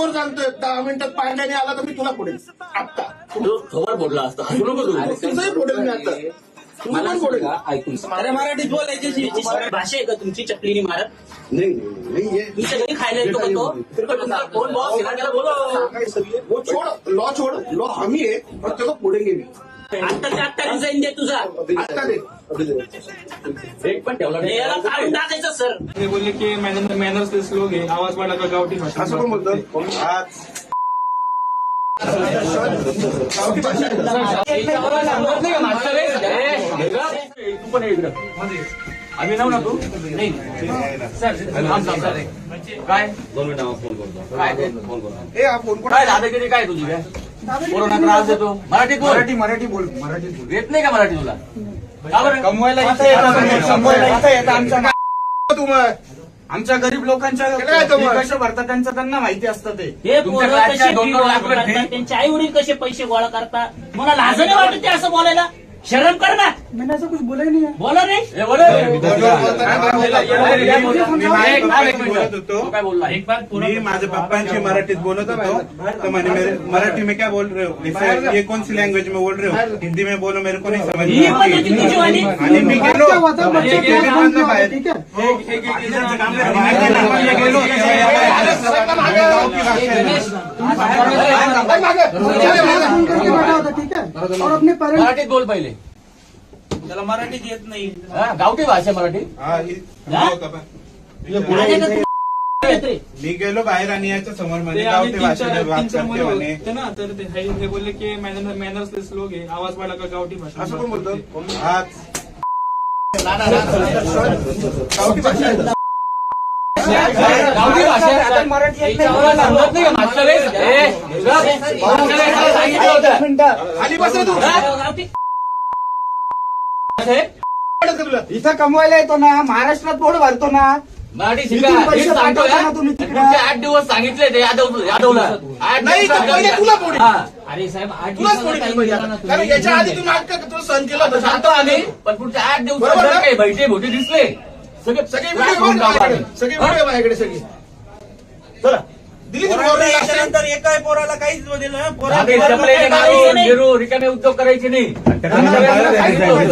समोर सांगतोय 10 मिनिटात पांड्याने आला तर मी तुला फोडेल आत्ता. खबर फोडला असता तुझंही फोडेल मी आता. तुझं पण फोडेल. ऐकून अरे मराठीत बोलायची भाषा आहे का तुमची? चपलीने मारत नाही तुमच्या घरी खायला येतो का तो? कोण बॉस आहे ना त्याला बोलो. वो छोड़ लॉ छोड़ लॉ हमी आहे पण त्याला फोडेंगे मी आत्ता रिझाईन दे तुझा. आत्ता दे. एक पण ठेवला नाही. याला काढून टाकायचं सर. ते बोलले की मॅनर्स से लोग आहे, आवाज वाढला का गावठी भाषा. असं पण बोलतो गावठी भाषा तू पण इकडं आम्ही नाव ना तू नाही सर काय 2 मिनिटांवर फोन करतो. काय फोन करतो ए हा फोन काय दादागिरी काय तुझी काय? कोरोना त्रास देतो. मराठीत बोल. मराठी बोल मराठीत बोल. येत नाही का मराठी तुला? का बरं? कमवायला इथं येतात आमच्या तुम्हाला आमच्या गरीब लोकांच्या काय तो मग? कशा भरतात त्यांना माहिती असतं ते. हे तुमच्या पोरं राज्यात कसे 2-2 लाख रुपये करतात, त्यांचे आई वडील कसे पैसे गोळा करतात. मला लाजणे वाटते असं बोलायला. शरम कर ना. मैंने ऐसा कुछ बोला ही नहीं है. बोला नाही. काय बोलला? मी माझ्या पप्पांशी मराठीत बोलत होतो तो मैंने मराठी में क्या बोल रहे हो इसे ये कौन सी लैंग्वेज में बोल रहे हो हिंदी में बोलो मेरे को नहीं समझ ही में पण होती तुझी वाली. आणि मी गेलो क्या हुआ था बच्चे एक- एक- काम किया बाहेर. ठीक है. गेलो फोन करके बैठा होता ठीक है और अपने पेरेंट्स मराठीत बोल पहिले. त्याला मराठीत येत नाही. हा, गावठी भाषा मराठी. मी गेलो बाहेर आणि याच्या समोर ते मध्ये आम्ही गावठी भाषेत बात करते म्हणे होते ना, तर ते बोलले की मॅनर्स से लोग आहे, आवाज वाढला का गावठी भाषा. असं पण बोलतो आज गावठी भाषा गावठी भाषा मराठी याच्यावर समजत नाही का? मागच्या वेळेस सांगितलं होतं. खाली बस रे तू. गावठी इथं कमवायला येतो ना महाराष्ट्रात बोर्ड भरतो ना मराठी शिका. इथून पैसे हेच सांगतो पाठवता या. ना तुम्ही तिकडे. पुढचे 8 दिवस सांगितले ते यादवला 8 नाही तर पहिले तुला फोडेल. हा. अरे साहेब 8 तुलाच फोडेल पहिले आता. कारण याच्या आधी तू नाटक तुला सहन केलं होतं सांगतो आम्ही पण पुढच्या 8 दिवसात बरोबर जर ना? काही बैठे भोटे दिसले सगळे त्रास व्हिडिओ होऊन जाऊ माझ्याकडे आम्ही. सगळे व्हिडिओ माझ्याकडे सगळी चला दिली तुम्ही order last time? याच्यानंतर एकाही पोराला काहीच दिलं आम्ही चपलेचे मारून, जिरू, रिकामे उद्योग करायचे नाही. सांगितलं होतं.